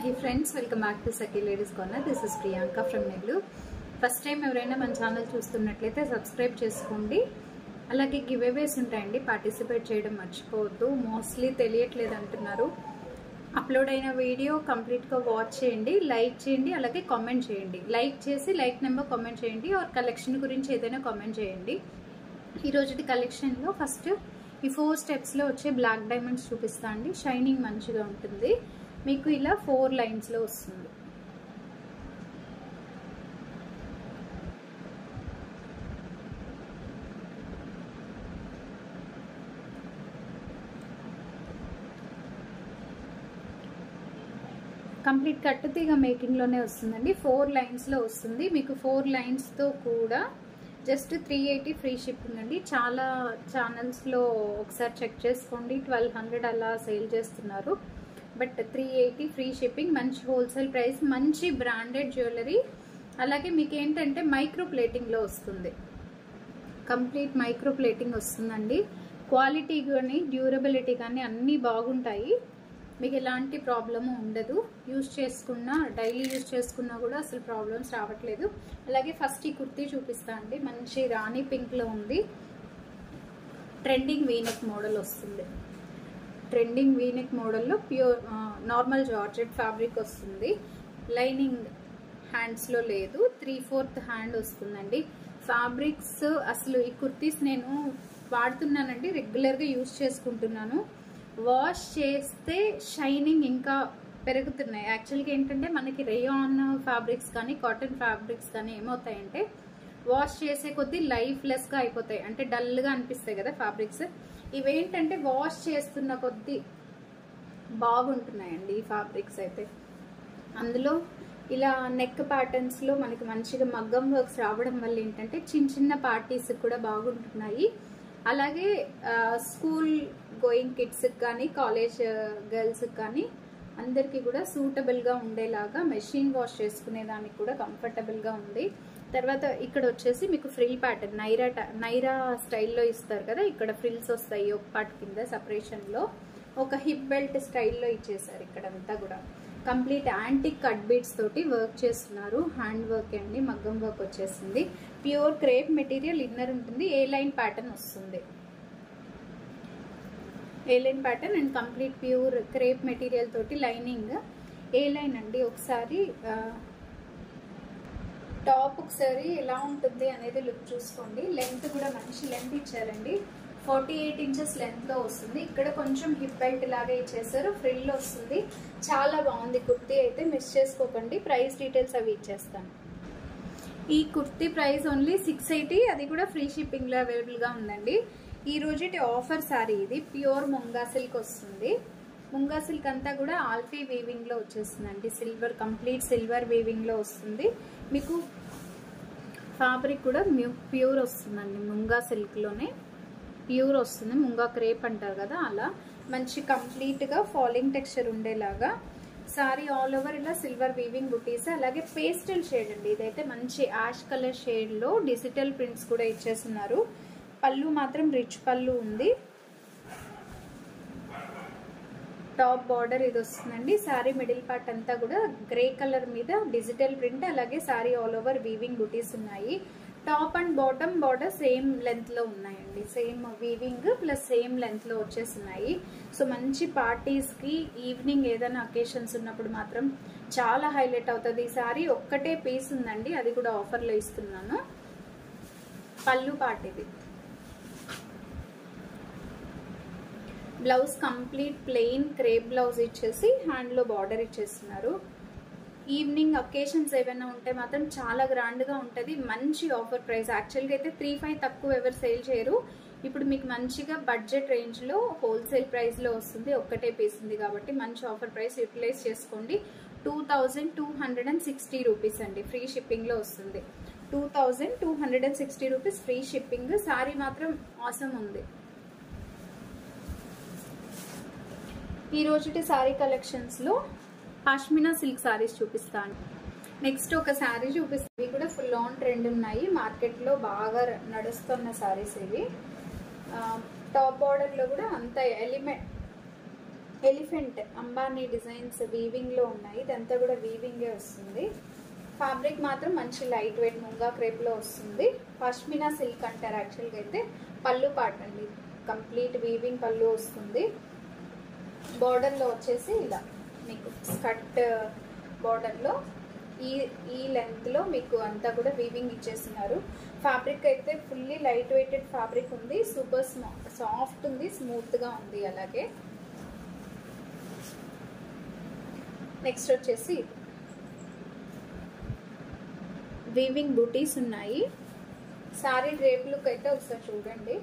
Hey friends, welcome back to Saki Ladies Corner. This is Priyanka from Neglu. First time ఎవరైనా మన channel చూస్తున్నట్లయితే subscribe చేసుకోండి. అలాగే give అవేస్ ఉంటాయండి, పార్టిసిపేట్ చేయడం మర్చిపోవద్దు. మోస్ట్లీ తెలియట్లేదు అంటున్నారు. అప్లోడ్ అయిన వీడియో కంప్లీట్గా వాచ్ చేయండి, లైక్ చేయండి, అలాగే కామెంట్ చేయండి. లైక్ చేసి లైక్ నెంబర్ కామెంట్ చేయండి, ఆర్ కలెక్షన్ గురించి ఏదైనా కామెంట్ చేయండి. ఈ రోజుటి కలెక్షన్లో ఫస్ట్ ఈ 4 స్టెప్స్లో వచ్చే బ్లాక్ డైమండ్స్ చూపిస్తా అండి. షైనింగ్ మంచిగా ఉంటుంది. మీకు ఇలా 4 లైన్స్లో వస్తుంది. కంప్లీట్ కట్టుతీగ మేకింగ్లోనే వస్తుందండి. 4 లైన్స్లో వస్తుంది. మీకు 4 లైన్స్తో కూడా జస్ట్ 380 ఫ్రీ షిప్పింగ్ అండి. చాలా ఛానల్స్లో ఒకసారి చెక్ చేసుకోండి, 1200 అలా సేల్ చేస్తున్నారు. బట్ 380 ఫ్రీ షిప్పింగ్, మంచి హోల్సేల్ ప్రైస్, మంచి బ్రాండెడ్ జ్యువెలరీ. అలాగే మీకు ఏంటంటే మైక్రో ప్లేటింగ్లో వస్తుంది. కంప్లీట్ మైక్రో ప్లేటింగ్ వస్తుందండి. క్వాలిటీ కానీ డ్యూరబిలిటీ కానీ అన్నీ బాగుంటాయి. మీకు ఎలాంటి ప్రాబ్లము ఉండదు. యూజ్ చేసుకున్నా, డైలీ యూజ్ చేసుకున్నా కూడా అసలు ప్రాబ్లమ్స్ రావట్లేదు. అలాగే ఫస్ట్ ఈ కుర్తీ చూపిస్తా అండి. మంచి రాణి పింక్లో ఉంది. ట్రెండింగ్ వీనెక్ మోడల్ వస్తుంది. ట్రెండింగ్ వీనెక్ మోడల్లో ప్యూర్ నార్మల్ జార్జెట్ ఫ్యాబ్రిక్ వస్తుంది. లైనింగ్ హ్యాండ్స్లో లేదు, 3/4 హ్యాండ్ వస్తుందండి. ఫ్యాబ్రిక్స్ అసలు ఈ కుర్తీస్ నేను వాడుతున్నానండి, రెగ్యులర్గా యూజ్ చేసుకుంటున్నాను. వాష్ చేస్తే షైనింగ్ ఇంకా పెరుగుతున్నాయి. యాక్చువల్గా ఏంటంటే మనకి రేయాన్ ఫ్యాబ్రిక్స్ కానీ కాటన్ ఫ్యాబ్రిక్స్ కానీ ఏమవుతాయంటే వాష్ చేసే కొద్దీ లైఫ్లెస్గా అయిపోతాయి, అంటే డల్గా అనిపిస్తాయి కదా ఫ్యాబ్రిక్స్. ఇవేంటంటే వాష్ చేస్తున్న కొద్దీ బాగుంటున్నాయండి ఈ ఫ్యాబ్రిక్స్ అయితే. అందులో ఇలా నెక్ ప్యాటర్న్స్లో మనకి మంచిగా మగ్గం వర్క్స్ రావడం వల్ల ఏంటంటే చిన్న చిన్న పార్టీస్ కూడా బాగుంటున్నాయి. అలాగే స్కూల్ గోయింగ్ కిడ్స్కి కానీ కాలేజ్ గర్ల్స్కి కానీ అందరికీ కూడా సూటబుల్గా ఉండేలాగా మెషిన్ వాష్ చేసుకునేదానికి కూడా కంఫర్టబుల్గా ఉంది. తర్వాత ఇక్కడ వచ్చేసి మీకు ఫ్రిల్ ప్యాటర్న్ నైరా స్టైల్లో ఇస్తారు కదా, ఇక్కడ ఫ్రిల్స్ వస్తాయి ఒక పార్ట్ కింద సపరేషన్లో. ఒక హిప్ బెల్ట్ స్టైల్లో ఇచ్చేసారు. ఇక్కడంతా కూడా కంప్లీట్ యాంటిక్ కట్ బీడ్స్ తోటి వర్క్ చేస్తున్నారు. హ్యాండ్ వర్క్ అండి, మగ్గం వర్క్ వచ్చేసింది. ప్యూర్ క్రేప్ మెటీరియల్ ఇన్నర్ ఉంటుంది. ఏ లైన్ ప్యాటర్న్ వస్తుంది. A line pattern and complete pure crepe material తోటి లైనింగ్. ఏ లైన్ అండి, ఒకసారి టాప్ ఒకసారి ఎలా ఉంటుంది అనేది లుక్ చూసుకోండి. లెంత్ కూడా మంచి లెంత్ ఇచ్చారండి. 48 ఇంచెస్ లెంత్లో వస్తుంది. ఇక్కడ కొంచెం హిప్ బెల్ట్ లాగా ఇచ్చేసారు. ఫ్రిల్ వస్తుంది. చాలా బాగుంది కుర్తీ అయితే, మిస్ చేసుకోకండి. ప్రైస్ డీటెయిల్స్ అవి ఇచ్చేస్తాను. ఈ కుర్తీ ప్రైస్ ఓన్లీ 680, అది కూడా ఫ్రీ షిప్పింగ్లో అవైలబుల్గా ఉందండి. ఈ రోజుటి ఆఫర్ సారీ ఇది. ప్యూర్ ముంగా సిల్క్ వస్తుంది. ముంగా సిల్క్ అంతా కూడా ఆల్ఫీ వీవింగ్లో వచ్చేస్తుందండి. సిల్వర్, కంప్లీట్ సిల్వర్ వీవింగ్లో వస్తుంది. మీకు ఫ్యాబ్రిక్ కూడా ప్యూర్ వస్తుందండి. ముంగా సిల్క్లోనే ప్యూర్ వస్తుంది. ముంగా క్రేప్ అంటారు కదా, అలా మంచి కంప్లీట్గా ఫాలింగ్ టెక్స్చర్ ఉండేలాగా సారీ ఆల్ ఓవర్ ఇలా సిల్వర్ వీవింగ్ బుటీస్. అలాగే పేస్టల్ షేడ్ అండి, ఇదైతే మంచి యాష్ కలర్ షేడ్లో డిజిటల్ ప్రింట్స్ కూడా ఇచ్చేస్తున్నారు. పళ్ళు మాత్రం రిచ్ పళ్ళు ఉంది. టాప్ బార్డర్ ఇది వస్తుందండి. సారీ మిడిల్ పార్ట్ అంతా కూడా గ్రే కలర్ మీద డిజిటల్ ప్రింట్, అలాగే సారీ ఆల్ ఓవర్ వీవింగ్ బుటీస్ ఉన్నాయి. Top and bottom border same length లో ఉన్నాయండి. Same weaving plus same length లో వచ్చేస్తున్నాయి. సో మంచి పార్టీస్ కి, ఈవినింగ్ ఏదైనా అకేషన్స్ ఉన్నప్పుడు మాత్రం చాలా హైలైట్ అవుతుంది. ఈ సారీ ఒక్కటే పీస్ ఉందండి, అది కూడా ఆఫర్ లో ఇస్తున్నాను. పళ్ళు పార్ట్ ఇది. Blouse complete plain crepe blouse ఇచ్చేసి హ్యాండ్ లో బార్డర్ ఇచ్చేస్తున్నారు. ఈవినింగ్ అకేషన్స్ ఏమైనా ఉంటే మాత్రం చాలా గ్రాండ్గా ఉంటుంది. మంచి ఆఫర్ ప్రైస్. యాక్చువల్గా అయితే 3,500 తక్కువ ఎవరు సేల్ చేయరు. ఇప్పుడు మీకు మంచిగా బడ్జెట్ రేంజ్లో హోల్సేల్ ప్రైస్లో వస్తుంది. ఒక్కటే పీస్ ఉంది కాబట్టి మంచి ఆఫర్ ప్రైస్ యూటిలైజ్ చేసుకోండి. 2260 రూపీస్ అండి. ఫ్రీ షిప్పింగ్లో వస్తుంది. 2260 రూపీస్ ఫ్రీ షిప్పింగ్. సారీ మాత్రం ఆసమ్ ఉంది. ఈ రోజుటి సారీ కలెక్షన్స్లో పాష్మినా సిల్క్ సారీస్ చూపిస్తాను. నెక్స్ట్ ఒక సారీ చూపిస్తాను. ఇవి కూడా ఫుల్ ఆన్ ట్రెండ్ ఉన్నాయి. మార్కెట్లో బాగా నడుస్తున్న సారీస్ ఇవి. టాప్ బార్డర్లో కూడా అంత ఎలిఫెంట్ అంబానీ డిజైన్స్ వీవింగ్లో ఉన్నాయి. ఇదంతా కూడా వీవింగే వస్తుంది. ఫ్యాబ్రిక్ మాత్రం మంచి లైట్ వెయిట్ ముంగా క్రేప్లో వస్తుంది. పష్మినా సిల్క్ అంటారు యాక్చువల్గా అయితే. పళ్ళు పార్ట్ అండి, కంప్లీట్ వీవింగ్ పళ్ళు వస్తుంది. బార్డర్లో వచ్చేసి ఇలా మీకు స్కర్ట్ బార్డర్లో ఈ లెంత్లో మీకు అంతా కూడా వీవింగ్ ఇచ్చేస్తున్నారు. ఫ్యాబ్రిక్ అయితే ఫుల్లీ లైట్ వెయిటెడ్ ఫ్యాబ్రిక్ ఉంది. సూపర్ సాఫ్ట్ ఉంది, స్మూత్గా ఉంది. అలాగే నెక్స్ట్ వచ్చేసి వీవింగ్ బూటీస్ ఉన్నాయి. సారీ డ్రేప్ లుక్ అయితే ఒకసారి చూడండి.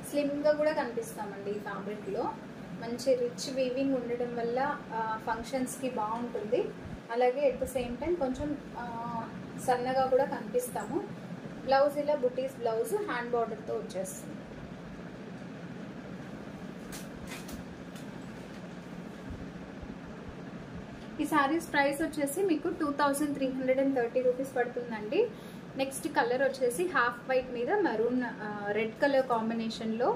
స్లిమ్గా కూడా కనిపిస్తామండి ఈ ఫ్యాబ్రిక్లో. మంచి రిచ్ వీవింగ్ ఉండడం వల్ల ఫంక్షన్స్కి బాగుంటుంది. అలాగే ఎట్ ద సేమ్ టైం కొంచెం సన్నగా కూడా కనిపిస్తాము. బ్లౌజ్ ఇలా బుటీస్ బ్లౌజ్ హ్యాండ్ బార్డర్తో వచ్చేస్తుంది. ఈ శారీస్ ప్రైస్ వచ్చేసి మీకు 2330 రూపీస్ పడుతుందండి. నెక్స్ట్ కలర్ వచ్చేసి హాఫ్ వైట్ మీద మరూన్ రెడ్ కలర్ కాంబినేషన్లో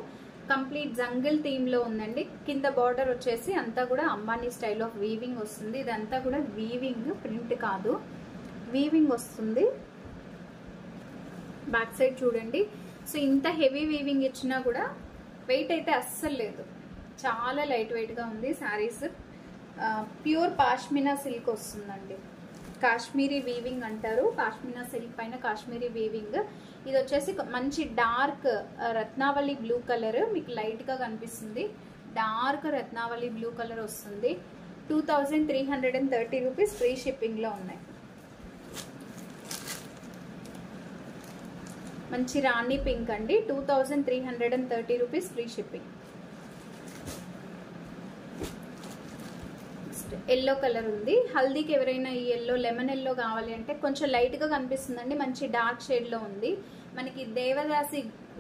కంప్లీట్ జంగిల్ థీమ్లో ఉందండి. కింద బార్డర్ వచ్చేసి అంతా కూడా అంబానీ స్టైల్ ఆఫ్ వీవింగ్ వస్తుంది. ఇదంతా కూడా వీవింగ్, ప్రింట్ కాదు, వీవింగ్ వస్తుంది. బ్యాక్ సైడ్ చూడండి. సో ఇంత హెవీ వీవింగ్ ఇచ్చినా కూడా వెయిట్ అయితే అస్సలు లేదు, చాలా లైట్ వెయిట్గా ఉంది. శారీస్ ప్యూర్ పాష్మినా సిల్క్ వస్తుందండి. కాశ్మీరీ వీవింగ్ అంటారు. పాష్మినా సిల్క్ పైన కాశ్మీరీ వీవింగ్. ఇది వచ్చేసి మంచి డార్క్ రత్నావళి బ్లూ కలర్ మీకు లైట్గా కనిపిస్తుంది. డార్క్ రత్నావళి బ్లూ కలర్ వస్తుంది. 2330 రూపీస్ ఫ్రీ షిప్పింగ్లో ఉన్నాయి. మంచి రాణి పింక్ అండి, 2330 rupees free shipping. Yellow colour ఉంది. హల్దీకి ఎవరైనా ఈ ఎల్లో, లెమన్ ఎల్లో కావాలి అంటే కొంచెం లైట్గా కనిపిస్తుందండి. మంచి డార్క్ షేడ్లో ఉంది. మనకి దేవదాసి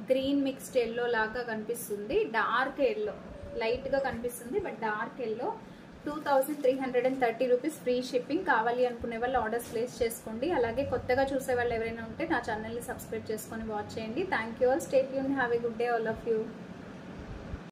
గ్రీన్ మిక్స్డ్ ఎల్లో లాగా కనిపిస్తుంది. డార్క్ ఎల్లో లైట్గా కనిపిస్తుంది, but dark yellow. 2330 rupees free shipping. కావాలి అనుకునే వాళ్ళు ఆర్డర్స్ ప్లేస్ చేసుకోండి. అలాగే కొత్తగా చూసే వాళ్ళు ఎవరైనా ఉంటే నా ఛానల్ని సబ్స్క్రైబ్ చేసుకొని వాచ్ చేయండి. Thank you all. Stay tune. Have a good day all of you.